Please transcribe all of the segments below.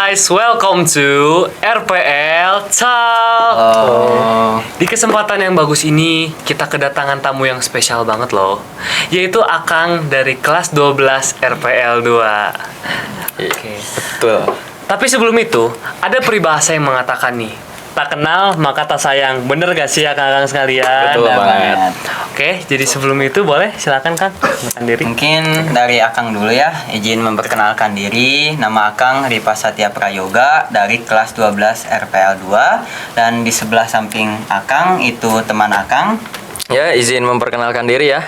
guys, welcome to RPL Talk. Di kesempatan yang bagus ini, kita kedatangan tamu yang spesial banget loh, yaitu Akang dari kelas 12 RPL 2. Oke. Betul. Tapi sebelum itu, ada peribahasa yang mengatakan nih, tak kenal maka tak sayang. Bener gak sih Akang sekalian? Betul banget. Oke, jadi sebelum itu boleh silakan Kang perkenalkan diri. Mungkin dari Akang dulu ya, izin memperkenalkan diri. Nama Akang Ripa Satya Prayoga dari kelas 12 RPL 2. Dan di sebelah samping Akang itu teman Akang. Ya, izin memperkenalkan diri ya.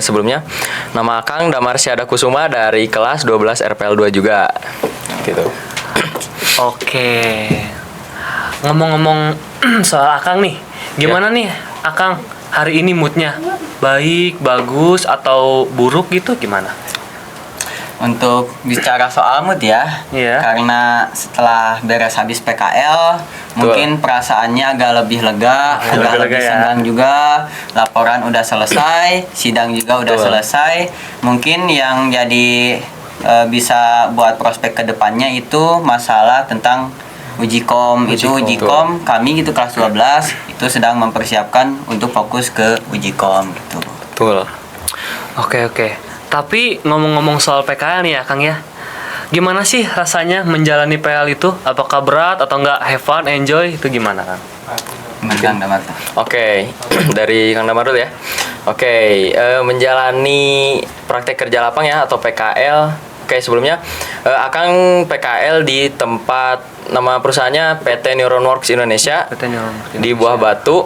Sebelumnya, nama Akang Damar Syada Kusuma dari kelas 12 RPL 2 juga. Gitu. Oke. Ngomong-ngomong soal Akang nih, gimana nih Akang hari ini moodnya? Baik, bagus, atau buruk gitu gimana? Untuk bicara soal mood ya, Iya. karena setelah beres habis PKL, mungkin perasaannya agak lebih lega, agak lebih lebih lega ya. senang juga. Laporan udah selesai, sidang juga udah Betul. selesai. Mungkin yang jadi bisa buat prospek kedepannya itu masalah tentang uji kom. Itu uji kom kami gitu kelas 12 itu sedang mempersiapkan untuk fokus ke uji kom gitu. Betul. Oke. Tapi ngomong-ngomong soal PKL nih ya Kang ya, gimana sih rasanya menjalani PKL itu? Apakah berat atau enggak, have fun, enjoy, itu gimana Kang? Gimana Damar? Oke, dari Kang Damar dulu ya. Oke, menjalani praktek kerja lapang ya atau PKL. Oke, sebelumnya Akang PKL di tempat nama perusahaannya PT Neuronworks Indonesia di Buah Batu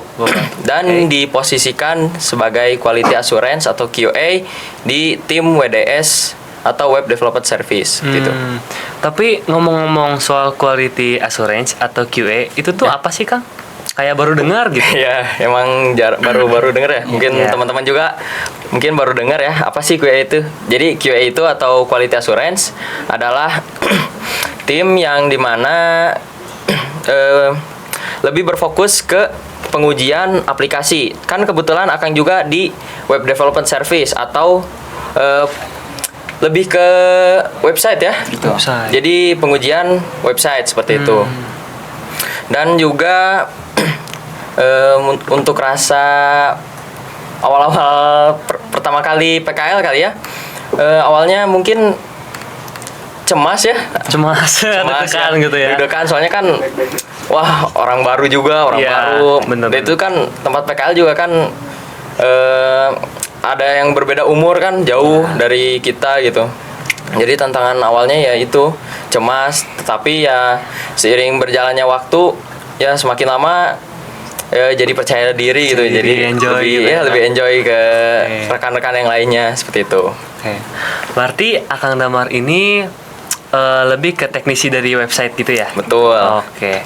dan diposisikan sebagai Quality Assurance atau QA di tim WDS atau Web Development Service gitu. Tapi ngomong-ngomong soal quality assurance atau QA, itu tuh apa sih Kang? Kayak baru dengar gitu. Ya, emang baru denger ya. Mungkin Iya. teman-teman juga mungkin baru dengar ya. Apa sih QA itu? Jadi QA itu atau Quality Assurance adalah tim yang dimana lebih berfokus ke pengujian aplikasi. Kan kebetulan Akang juga di Web Development Service atau lebih ke website ya. Gitu. Jadi pengujian website seperti itu. Dan juga untuk rasa awal-awal pertama kali PKL kali ya, awalnya mungkin cemas ya, Cemas, deg-degan gitu ya. deg-degan soalnya kan wah orang baru juga, orang Iya, baru. bener. Dan itu kan tempat PKL juga kan ada yang berbeda umur kan, jauh dari kita gitu. Jadi tantangan awalnya ya itu cemas, tetapi ya seiring berjalannya waktu ya semakin lama ya jadi percaya diri gitu. Jadi enjoy lebih, gitu ya, ya. lebih enjoy ke Oke. rekan-rekan yang lainnya seperti itu. Oke. Berarti Akang Damar ini lebih ke teknisi dari website gitu ya? Betul. Oke.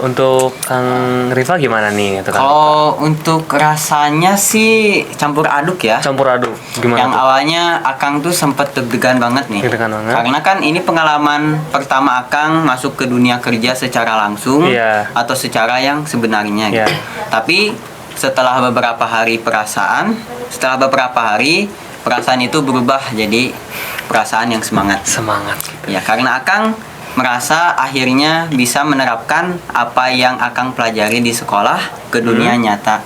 Untuk Kang Riva gimana nih? Untuk Kang? Kalau untuk rasanya sih campur aduk ya. Campur aduk. Gimana Yang tuh? awalnya Akang tuh sempet deg-degan banget nih. Deg-degan banget. Karena kan ini pengalaman pertama Akang masuk ke dunia kerja secara langsung Iya. atau secara yang sebenarnya gitu. Iya. Tapi setelah beberapa hari perasaan itu berubah jadi perasaan yang semangat. Semangat gitu. Ya, karena Akang merasa akhirnya bisa menerapkan apa yang Akang pelajari di sekolah ke dunia nyata.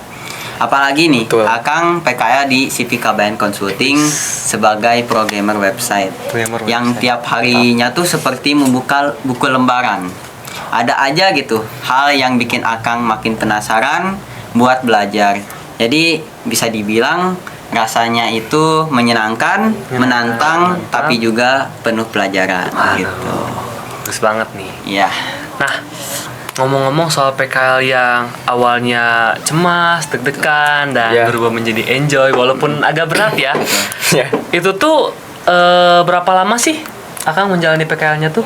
Apalagi nih, Betul. Akang PKL di CV KBN Consulting sebagai programmer website. Programmer Yang website. tiap harinya tuh seperti membuka buku lembaran. Ada aja gitu hal yang bikin Akang makin penasaran buat belajar. Jadi bisa dibilang rasanya itu menyenangkan, menantang, tapi juga penuh pelajaran gitu. Bagus banget nih. Iya. Nah, ngomong-ngomong soal PKL yang awalnya cemas, deg-degan, dan Iya. berubah menjadi enjoy, walaupun agak berat ya. Ya. Itu tuh berapa lama sih Akang menjalani PKL-nya tuh?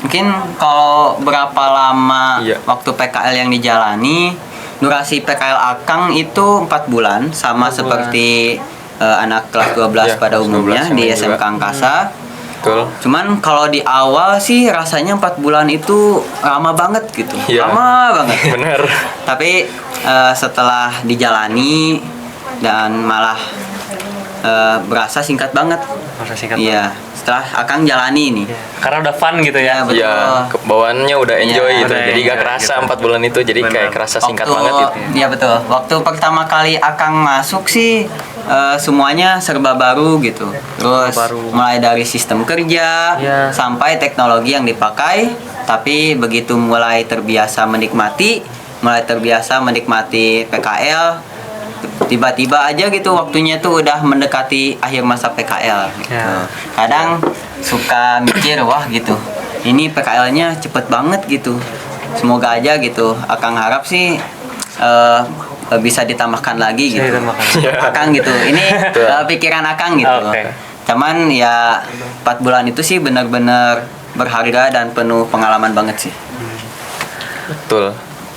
Mungkin kalau berapa lama Iya. waktu PKL yang dijalani, durasi PKL Akang itu 4 bulan sama 4 bulan. seperti anak kelas 12 Iya, pada kelas 12 umumnya sama di juga. SMK Angkasa. Betul. Cuman kalau di awal sih rasanya 4 bulan itu lama banget gitu. Iya. Lama banget. Bener. Tapi setelah dijalani dan malah berasa singkat banget. Masa singkat Iya, setelah Akang jalani nih. Karena udah fun gitu ya. Ya, betul. Ya, bawaannya udah enjoy Iya, gitu. udah Jadi gak enjoy kerasa gitu. 4 bulan itu, jadi Benar. kayak kerasa singkat banget gitu. Iya betul. Waktu pertama kali Akang masuk sih semuanya serba baru gitu. Terus baru. mulai dari sistem kerja Iya. sampai teknologi yang dipakai. Tapi begitu mulai terbiasa menikmati PKL, tiba-tiba aja gitu waktunya tuh udah mendekati akhir masa PKL gitu. Ya. Kadang suka mikir wah gitu, ini PKL-nya cepet banget gitu. Semoga aja gitu. Akang harap sih bisa ditambahkan lagi Bisa gitu. ditambahkan. Akang gitu. Ini pikiran Akang gitu. Oke. Cuman ya 4 bulan itu sih benar-benar berharga dan penuh pengalaman banget sih. Betul.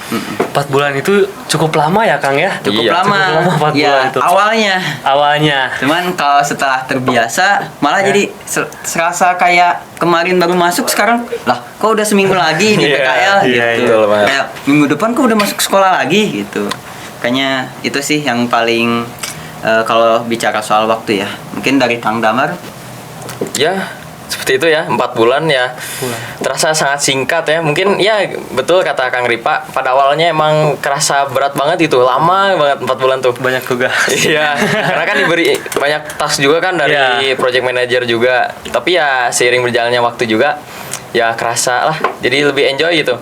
4 bulan itu cukup lama ya Kang ya? Cukup Iya, lama. cukup lama 4 Ya, bulan itu. Awalnya. Cuman kalau setelah terbiasa malah Ya. jadi serasa kayak kemarin baru masuk, sekarang lah kok udah seminggu lagi di Iya, PKL iya, gitu. betul banget. Kayak minggu depan kok udah masuk sekolah lagi gitu. Kayaknya itu sih yang paling kalau bicara soal waktu ya. Mungkin dari Kang Damar. Ya, seperti itu ya, 4 bulan ya. Terasa sangat singkat ya. Mungkin ya betul kata Kang Ripa, pada awalnya emang kerasa berat banget itu. Lama banget 4 bulan tuh. Banyak tugas. Iya, karena kan diberi banyak task juga kan dari Iya. project manager juga. Tapi ya seiring berjalannya waktu juga ya kerasa lah. Jadi lebih enjoy gitu.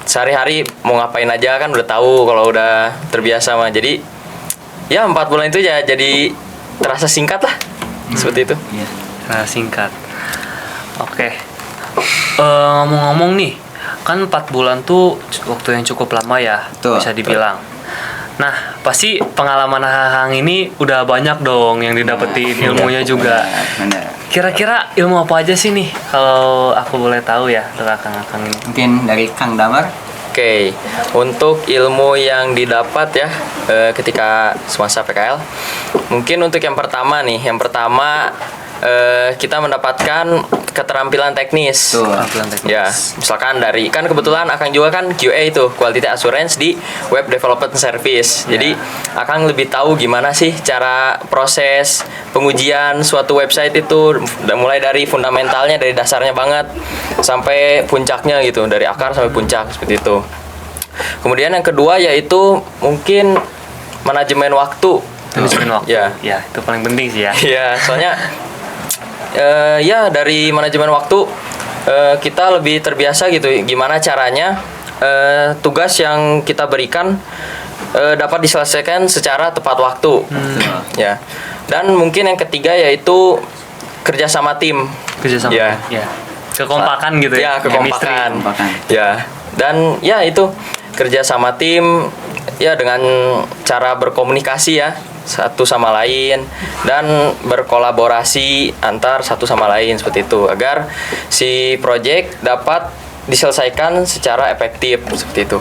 Sehari-hari mau ngapain aja kan udah tahu kalau udah terbiasa mah. Jadi ya 4 bulan itu ya jadi terasa singkat lah. Seperti itu. Iya. Nah, singkat. Oke. Ngomong-ngomong nih, kan 4 bulan tuh waktu yang cukup lama ya, Betul. bisa dibilang. Nah, pasti pengalaman Hang ini udah banyak dong yang didapetin, ilmunya juga. Benar. Kira-kira ilmu apa aja sih nih kalau aku boleh tahu ya dari Kang ini? Mungkin dari Kang Damar. Oke, untuk ilmu yang didapat ya ketika semasa PKL, mungkin untuk yang pertama nih, kita mendapatkan keterampilan teknis. Tuh. Keterampilan teknis. Ya, misalkan dari kan kebetulan Akang juga kan QA itu Quality Assurance di Web Development Service. Jadi Akang lebih tahu gimana sih cara proses pengujian suatu website itu mulai dari fundamentalnya, dari dasarnya banget sampai puncaknya gitu, dari akar sampai puncak seperti itu. Kemudian yang kedua yaitu mungkin manajemen waktu. Manajemen waktu. Ya. Ya, itu paling penting sih ya. Iya, soalnya ya dari manajemen waktu kita lebih terbiasa gitu gimana caranya tugas yang kita berikan dapat diselesaikan secara tepat waktu. Ya. Dan mungkin yang ketiga yaitu kerja sama tim. Kerjasama. Ya. Ya. Kekompakan gitu ya. Ya, kekompakan. Kekompakan. Ya. Dan ya itu kerja sama tim ya dengan cara berkomunikasi ya satu sama lain dan berkolaborasi antar satu sama lain seperti itu agar si project dapat diselesaikan secara efektif seperti itu.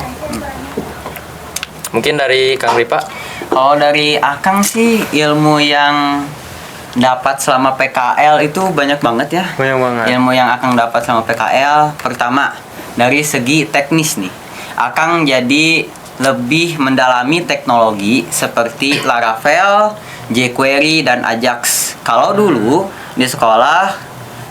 Mungkin dari Kang Ripa. Kalau dari Akang sih ilmu yang dapat selama PKL itu banyak banget ya. Banyak banget. Ilmu yang Akang dapat selama PKL, pertama dari segi teknis nih, Akang jadi lebih mendalami teknologi seperti Laravel, jQuery, dan Ajax. Kalau dulu di sekolah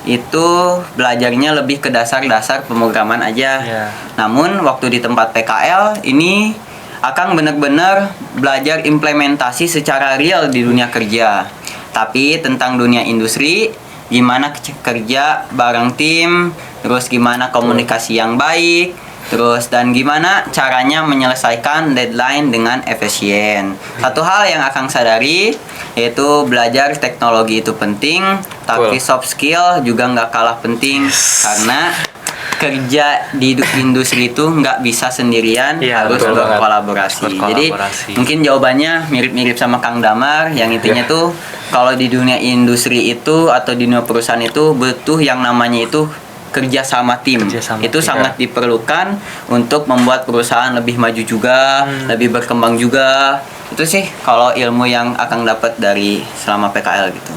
itu belajarnya lebih ke dasar-dasar pemrograman aja. Ya. Namun waktu di tempat PKL ini Akang benar-benar belajar implementasi secara real di dunia kerja. Tapi tentang dunia industri, gimana kerja bareng tim, terus gimana komunikasi yang baik, terus dan gimana caranya menyelesaikan deadline dengan efisien. Satu hal yang Akang sadari yaitu belajar teknologi itu penting, tapi soft skill juga nggak kalah penting karena kerja di industri itu nggak bisa sendirian, Iya, harus betul banget. berkolaborasi. Jadi Berkolaborasi. mungkin jawabannya mirip-mirip sama Kang Damar, yang intinya tuh kalau di dunia industri itu atau di dunia perusahaan itu butuh yang namanya itu kerja sama tim. Kerja sama Itu tim. sangat diperlukan untuk membuat perusahaan lebih maju juga, lebih berkembang juga. Itu sih kalau ilmu yang Akang dapat dari selama PKL gitu.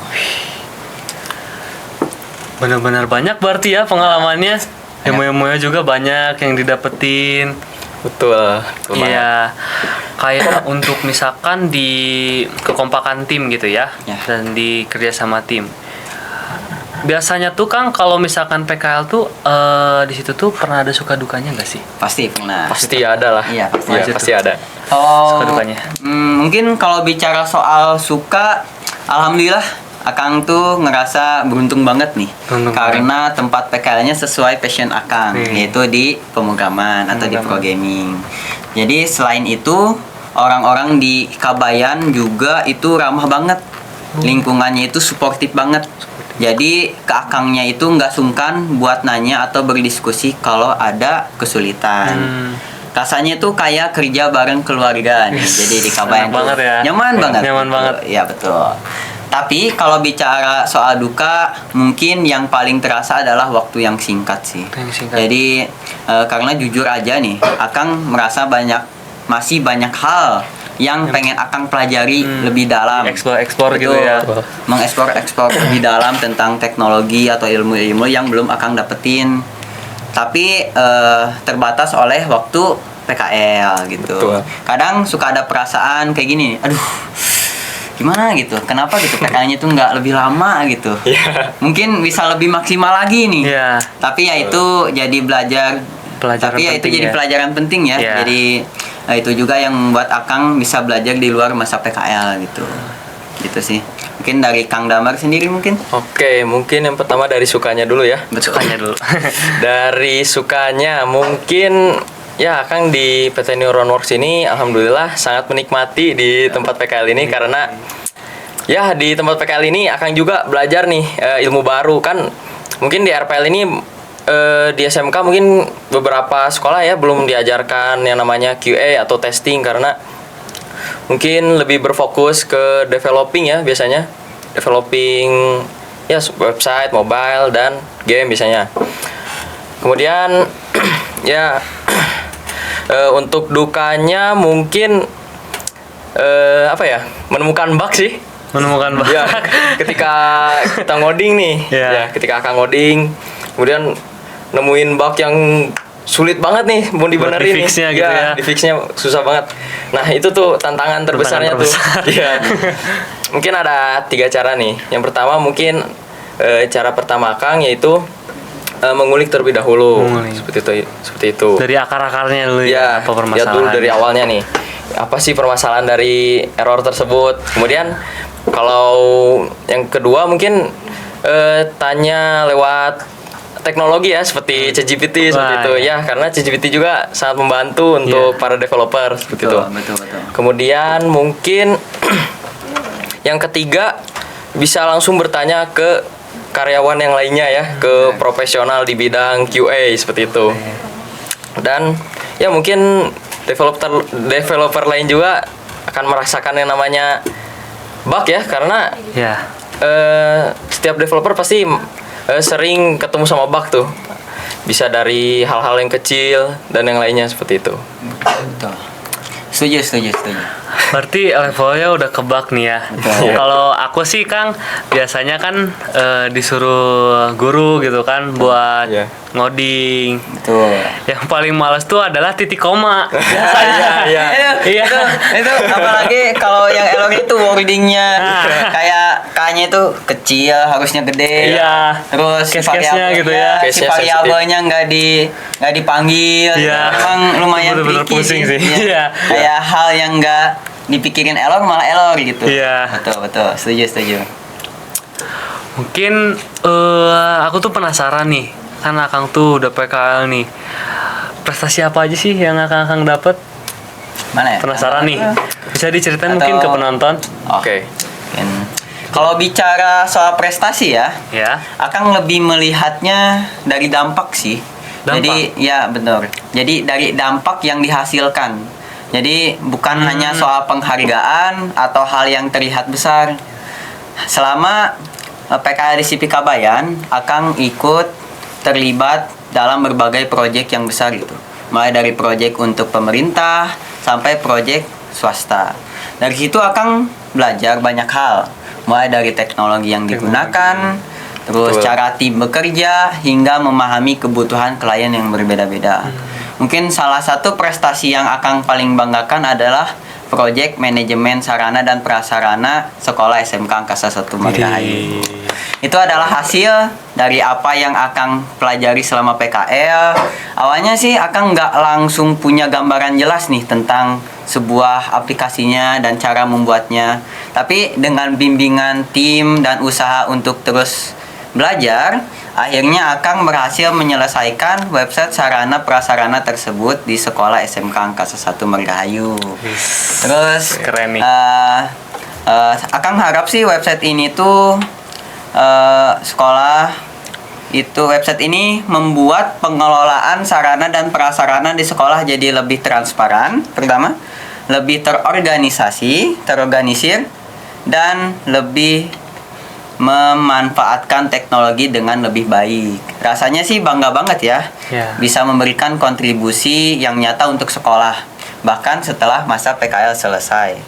Benar-benar banyak berarti ya pengalamannya. Ilmu-ilmunya juga banyak yang didapetin. Betul. Betul banget. Iya, kayak untuk misalkan di kekompakan tim gitu ya, Ya. dan di kerja sama tim. biasanya tuh Kang kalau misalkan PKL tuh di situ tuh pernah ada suka dukanya nggak sih? Pasti pernah. Pasti ada lah. Iya, pasti. Iya, pasti ada. Kalau Suka dukanya. mungkin kalau bicara soal suka, alhamdulillah Akang tuh ngerasa beruntung banget nih. Beruntung Karena tempat PKL-nya sesuai passion Akang, yaitu di pemrograman atau di programming. Jadi selain itu, orang-orang di Kabayan juga itu ramah banget. Lingkungannya itu suportif banget. Jadi ke Akangnya itu nggak sungkan buat nanya atau berdiskusi kalau ada kesulitan. Rasanya tuh kayak kerja bareng keluarga nih. Jadi di Kabayan Enak banget ya. nyaman banget. Nyaman banget. Iya betul. Tapi kalau bicara soal duka, mungkin yang paling terasa adalah waktu yang singkat sih. Yang singkat. Jadi karena jujur aja nih, Akang merasa masih banyak hal yang pengen Akang pelajari lebih dalam. Explore gitu Betul. ya. Mengeksplor lebih dalam tentang teknologi atau ilmu-ilmu yang belum Akang dapetin. Tapi terbatas oleh waktu PKL gitu. Betul. Kadang suka ada perasaan kayak gini, aduh, gimana gitu? Kenapa gitu PKL-nya tuh nggak lebih lama gitu? Iya. Mungkin bisa lebih maksimal lagi nih. Iya. Tapi ya itu jadi Pelajaran tapi ya itu penting jadi ya. pelajaran penting ya. Iya. Jadi itu juga yang membuat Akang bisa belajar di luar masa PKL gitu. Gitu sih. Mungkin dari Kang Damar sendiri mungkin. Oke, mungkin yang pertama dari sukanya dulu ya. Sukanya dulu. Dari sukanya mungkin ya Kang di PT Neuronworks ini alhamdulillah sangat menikmati di tempat PKL ini karena ya di tempat PKL ini Akang juga belajar nih ilmu baru kan. Mungkin di RPL ini di SMK mungkin beberapa sekolah ya belum diajarkan yang namanya QA atau testing karena mungkin lebih berfokus ke developing ya biasanya. Developing ya website, mobile dan game biasanya. Kemudian ya untuk dukanya mungkin apa ya? Menemukan bug sih. Menemukan bug. Ya, ketika kita ngoding nih, Iya. ya ketika akan ngoding, kemudian nemuin bug yang sulit banget nih mau dibenerin nih. di-fix-nya gitu ya. Di-fix-nya susah banget. Nah, itu tuh tantangan terbesarnya tuh. Iya. Mungkin ada 3 cara nih. Yang pertama mungkin cara pertama Kang yaitu mengulik terlebih dahulu. Mengulik. Seperti itu. Dari akar-akarnya dulu Ya, ya, apa lihat dulu permasalahannya. dari awalnya nih. Apa sih permasalahan dari error tersebut? Kemudian kalau yang kedua mungkin tanya lewat teknologi ya seperti ChatGPT seperti Wah, itu ya karena ChatGPT juga sangat membantu untuk para developer seperti itu. Betul. Kemudian mungkin yang ketiga bisa langsung bertanya ke karyawan yang lainnya ya, ke profesional di bidang QA seperti itu. Dan ya mungkin developer lain juga akan merasakan yang namanya bug ya karena Ya. setiap developer pasti sering ketemu sama bug tuh. Bisa dari hal-hal yang kecil dan yang lainnya seperti itu. Betul. Setuju. Berarti levelnya udah kebak nih ya. Betul. Kalau aku sih Kang biasanya kan disuruh guru gitu kan buat Iya. ngoding. Betul. Yang paling males tuh adalah titik koma. Iya. Iya. Itu apalagi kalau yang error itu wordingnya kayak K-nya itu kecil harusnya gede. Iya. Terus Case-case-nya gitu ya. si Case-nya variabelnya nggak dipanggil. Iya. Emang lumayan Itu bener-bener tricky pusing sih. Iya. Iya. Kayak hal yang nggak dipikirin error malah error gitu. Iya. Betul. Setuju. Mungkin aku tuh penasaran nih. Kan Akang tuh udah PKL nih. Prestasi apa aja sih yang Akang dapet? Mana ya? Penasaran nih. Bisa diceritain Atau- mungkin ke penonton? Oke. Kalau bicara soal prestasi ya, Ya. Akang lebih melihatnya dari dampak sih. Dampak? Jadi ya benar. Jadi dari dampak yang dihasilkan. Jadi bukan hanya soal penghargaan atau hal yang terlihat besar. Selama PKL di SIPI Kabayan, Akang ikut terlibat dalam berbagai proyek yang besar gitu. Mulai dari proyek untuk pemerintah sampai proyek swasta. Dari situ Akang belajar banyak hal. Mulai dari teknologi yang digunakan, terus Betul. cara tim bekerja, hingga memahami kebutuhan klien yang berbeda-beda. Mungkin salah satu prestasi yang Akang paling banggakan adalah Project Manajemen Sarana dan Prasarana Sekolah SMK Angkasa 1 Margahayu. Itu adalah hasil dari apa yang Akang pelajari selama PKL. Awalnya sih Akang nggak langsung punya gambaran jelas nih tentang sebuah aplikasinya dan cara membuatnya. Tapi dengan bimbingan tim dan usaha untuk terus belajar, akhirnya Akang berhasil menyelesaikan website sarana prasarana tersebut di sekolah SMK Angkasa 1 Margahayu. Terus Keren nih. Akang harap sih website ini tuh website ini membuat pengelolaan sarana dan prasarana di sekolah jadi lebih transparan, pertama, lebih terorganisir, dan lebih memanfaatkan teknologi dengan lebih baik. Rasanya sih bangga banget ya, bisa memberikan kontribusi yang nyata untuk sekolah, bahkan setelah masa PKL selesai.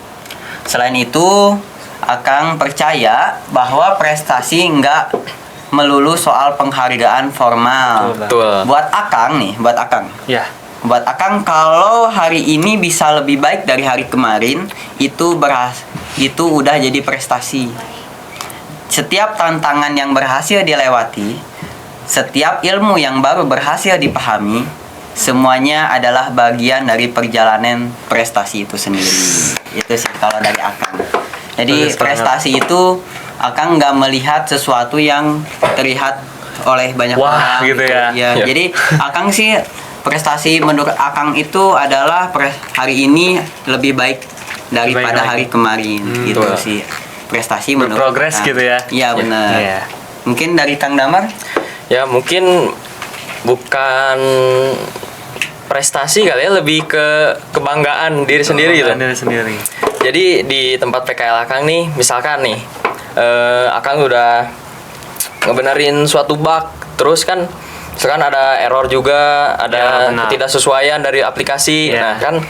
Selain itu, Akang percaya bahwa prestasi nggak melulu soal penghargaan formal. Betul. Buat Akang, Ya. buat Akang kalau hari ini bisa lebih baik dari hari kemarin, itu udah jadi prestasi. Setiap tantangan yang berhasil dilewati, setiap ilmu yang baru berhasil dipahami, semuanya adalah bagian dari perjalanan prestasi itu sendiri. Itu sih kalau dari Akang. Jadi prestasi itu Akang nggak melihat sesuatu yang terlihat oleh banyak orang gitu ya. Ya. Jadi Akang sih prestasi menurut Akang itu adalah hari ini lebih baik daripada hari kemarin gitu sih. Prestasi menurut Berprogres Akang. gitu ya. Iya benar. Iya. Mungkin dari Kang Damar? Ya mungkin bukan prestasi kali ya, lebih ke kebanggaan diri sendiri gitu. Diri sendiri. Jadi di tempat PKL Akang nih, misalkan nih Akang udah ngebenerin suatu bug, terus kan misalkan ada error juga, ada ketidaksesuaian dari aplikasi. Nah kan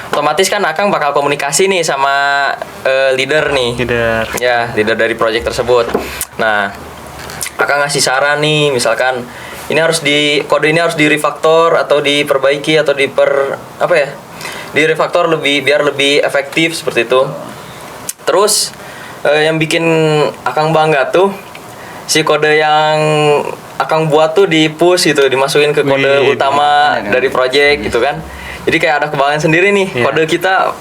otomatis kan Akang bakal komunikasi nih sama leader nih. Leader dari project tersebut. Nah, Akang ngasih saran nih, misalkan kode ini harus direfaktor atau diperbaiki atau direfaktor biar lebih efektif seperti itu. Terus yang bikin Akang bangga tuh si kode yang Akang buat tuh di-push gitu, dimasukin ke kode utama dari project gitu kan. Jadi kayak ada kebanggaan sendiri nih, kode kita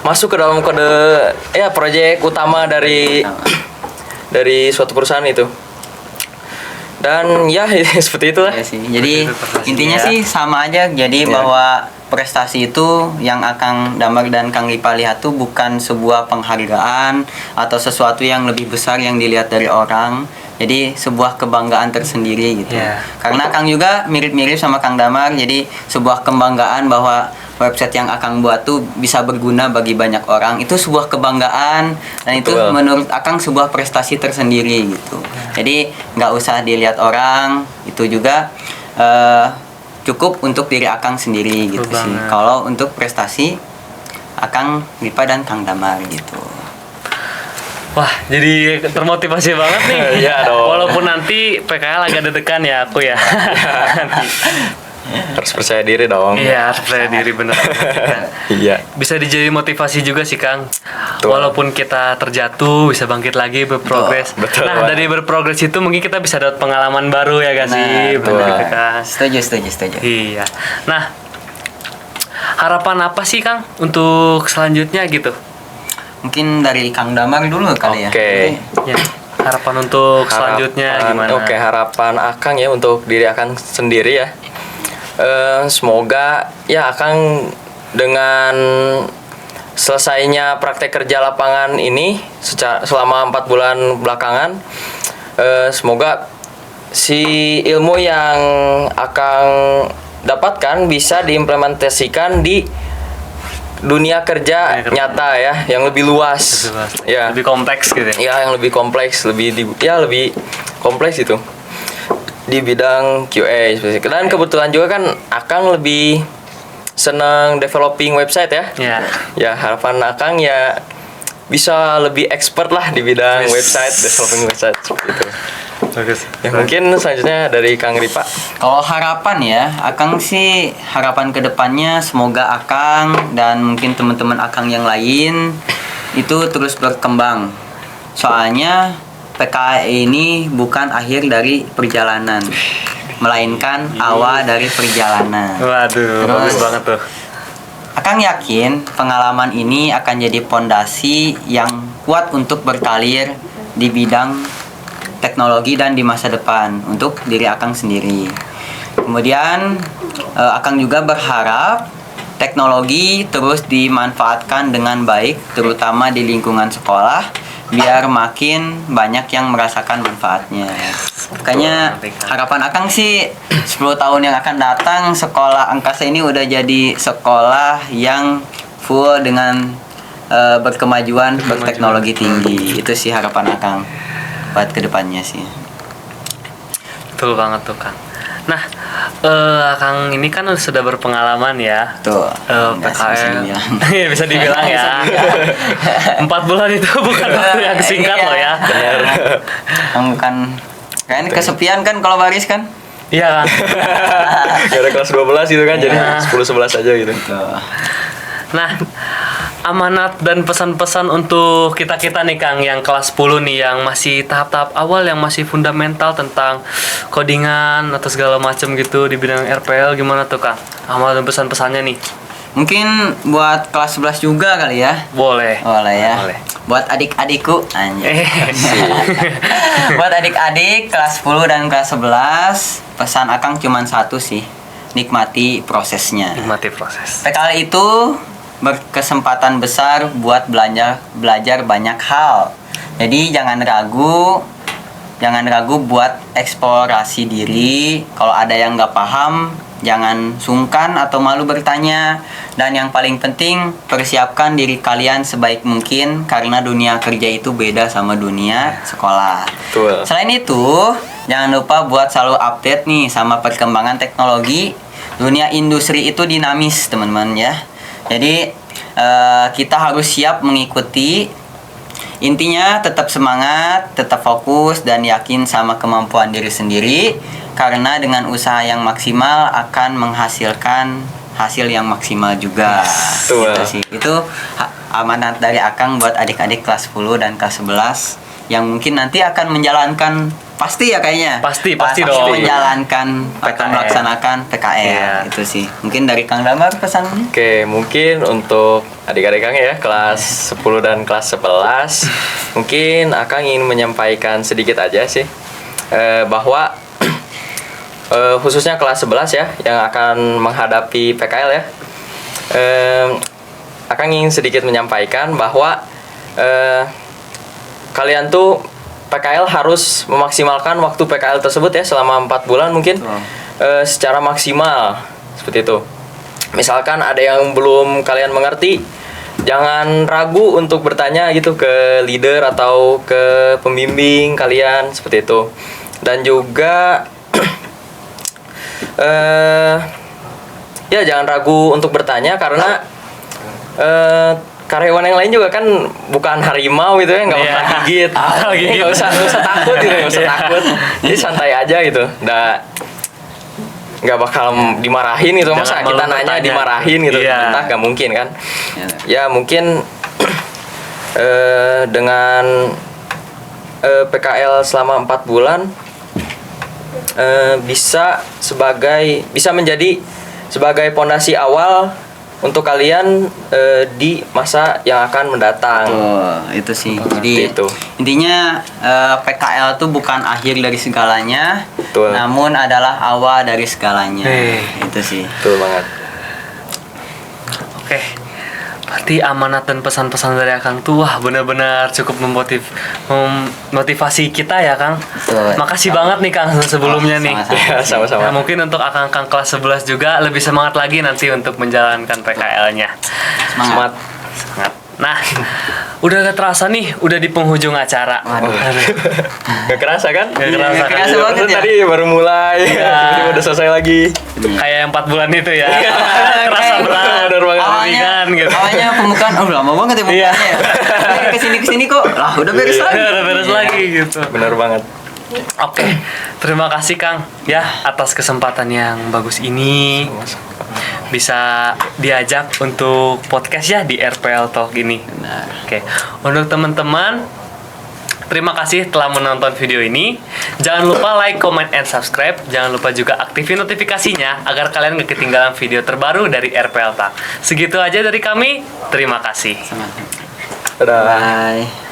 masuk ke dalam kode project utama dari suatu perusahaan itu. Dan ya seperti itulah. Ya sih. Jadi intinya sih sama aja. Jadi bahwa prestasi itu yang Akang Damar dan Kang Lipa lihat tuh bukan sebuah penghargaan atau sesuatu yang lebih besar yang dilihat dari orang. Jadi sebuah kebanggaan tersendiri gitu. Karena Kang juga mirip-mirip sama Kang Damar. Jadi sebuah kebanggaan bahwa website yang Akang buat tuh bisa berguna bagi banyak orang. Itu sebuah kebanggaan dan itu menurut Akang sebuah prestasi tersendiri gitu. Jadi nggak usah dilihat orang. Itu juga cukup untuk diri Akang sendiri gitu sih. Kalau untuk prestasi Akang Lipa dan Kang Damar gitu. Wah, jadi termotivasi banget nih. Iya dong. Walaupun nanti PKL agak deg-degan ya aku ya. Harus percaya diri dong. Iya, harus percaya diri bener. Iya. Bisa dijadi motivasi juga sih Kang. Betul. Walaupun kita terjatuh, bisa bangkit lagi, berprogres. Betul. Nah, dari berprogres itu mungkin kita bisa dapat pengalaman baru ya gak sih? betul. Bener Kang. Setuju. Iya. Nah, harapan apa sih Kang untuk selanjutnya gitu? Mungkin dari Kang Damar dulu kali ya. Oke. Ya, harapan untuk selanjutnya gimana? Oke, harapan Akang ya untuk diri Akang sendiri ya. Semoga ya Akang dengan selesainya praktek kerja lapangan ini selama 4 bulan belakangan, semoga si ilmu yang Akang dapatkan bisa diimplementasikan di dunia kerja nyata ya, yang lebih luas. Ya. Lebih kompleks gitu ya. Ya, yang lebih kompleks, lebih kompleks itu. Di bidang QA spesifik. Dan kebetulan juga kan Akang lebih senang developing website ya. Iya. Ya, harapan Akang ya bisa lebih expert lah di bidang website, developing website seperti itu. Bagus. Ya mungkin selanjutnya dari Kang Ripa. Kalau harapan ya, Akang sih harapan kedepannya semoga Akang dan mungkin teman-teman Akang yang lain itu terus berkembang. Soalnya PKL ini bukan akhir dari perjalanan, melainkan awal dari perjalanan. Waduh, bagus Terus, banget tuh. Akang yakin pengalaman ini akan jadi pondasi yang kuat untuk berkarir di bidang teknologi dan di masa depan untuk diri Akang sendiri. Kemudian Akang juga berharap teknologi terus dimanfaatkan dengan baik, terutama di lingkungan sekolah, biar makin banyak yang merasakan manfaatnya. Makanya harapan Akang sih 10 tahun yang akan datang sekolah angkasa ini udah jadi sekolah yang full dengan berkemajuan berteknologi tinggi. Itu sih harapan Akang buat kedepannya sih. Betul banget tuh Kang. Nah, Kang ini kan sudah berpengalaman ya. Tuh, nggak sih, bisa PKL. dibilang. Iya bisa dibilang ya. Bisa 4 bulan itu bukan waktu yang singkat Iya. loh ya. Yang bukan kayaknya kesepian kan kalau baris kan? Iya Kang. Gak ada kelas 12 gitu kan, jadi Iya. 10-11 aja gitu. Tuh. Nah, amanat dan pesan-pesan untuk kita-kita nih Kang yang kelas 10 nih yang masih tahap-tahap awal yang masih fundamental tentang codingan atau segala macam gitu di bidang RPL gimana tuh Kang? Amanat dan pesan-pesannya nih. Mungkin buat kelas 11 juga kali ya. Boleh. Boleh ya. Boleh. Buat adik-adikku anjay. Eh, Buat adik-adik kelas 10 dan kelas 11, pesan Akang cuman satu sih. Nikmati prosesnya. nikmati proses. PKL itu berkesempatan besar buat belajar banyak hal. Jadi jangan ragu buat eksplorasi diri. Kalau ada yang nggak paham, jangan sungkan atau malu bertanya. Dan yang paling penting, persiapkan diri kalian sebaik mungkin karena dunia kerja itu beda sama dunia sekolah. Betul. Selain itu, jangan lupa buat selalu update nih sama perkembangan teknologi. Dunia industri itu dinamis, teman-teman ya. Jadi kita harus siap mengikuti. Intinya tetap semangat, tetap fokus dan yakin sama kemampuan diri sendiri. Karena dengan usaha yang maksimal akan menghasilkan hasil yang maksimal juga. Betul. Gitu sih. Itu amanat dari Akang buat adik-adik kelas 10 dan kelas 11 yang mungkin nanti akan menjalankan pasti ya kayaknya. Pasti dong. Menjalankan atau PKL. melaksanakan PKL. Iya. Itu sih. Mungkin dari Kang Damar pesannya. Oke, mungkin untuk adik-adik Kang ya, kelas 10 dan kelas 11, mungkin Akang ingin menyampaikan sedikit aja sih, bahwa khususnya kelas 11 ya, yang akan menghadapi PKL ya, Akang ingin sedikit menyampaikan bahwa kalian tuh PKL harus memaksimalkan waktu PKL tersebut ya, selama 4 bulan mungkin secara maksimal, seperti itu. Misalkan ada yang belum kalian mengerti, jangan ragu untuk bertanya gitu ke leader atau ke pembimbing kalian, seperti itu. Dan juga ya jangan ragu untuk bertanya karena karyawan yang lain juga kan bukan harimau gitu ya, nggak Iya. bakal gigit. Gigit. Nggak usah takut gitu, nggak usah Iya. takut. Jadi santai aja gitu. Nggak bakal dimarahin gitu. Masa Jangan kita malu nanya bertanya. dimarahin gitu, Iya. entah nggak mungkin kan. Ya. Ya mungkin dengan PKL selama 4 bulan bisa menjadi sebagai pondasi awal untuk kalian di masa yang akan mendatang. Tuh, itu sih. Jadi Itu. intinya PKL tuh bukan akhir dari segalanya, Betul. namun adalah awal dari segalanya. Itu sih. Betul banget. Oke. Berarti amanat dan pesan-pesan dari Akang tuh wah benar-benar cukup memotivasi kita ya Kang. Betul. Makasih banget nih Kang sebelumnya nih. Sama-sama. Ya, sama-sama. Nah, mungkin untuk Akang kelas 11 juga lebih semangat lagi nanti untuk menjalankan PKL-nya. Semangat. Semangat. Nah, udah gak terasa nih, udah di penghujung acara. Waduh. Gak kerasa kan? Gak kerasa kan? kerasa banget ya. Tadi baru mulai, Iya. tiba-tiba udah selesai lagi. Kayak yang 4 bulan itu ya. Iya. Terasa berat, Bener banget. ringan gitu. Awalnya pembukaan, lama banget ya Iya. pembukaannya ya. Kesini kok, lah udah beres lagi. Udah beres lagi gitu. Bener banget. Oke, terima kasih Kang ya atas kesempatan yang bagus ini. Bisa diajak untuk podcast ya di RPL Talk ini. Oke, untuk teman-teman, terima kasih telah menonton video ini. Jangan lupa like, comment, and subscribe. Jangan lupa juga aktifin notifikasinya agar kalian gak ketinggalan video terbaru dari RPL Talk. Segitu aja dari kami. Terima kasih. Dadah. Bye.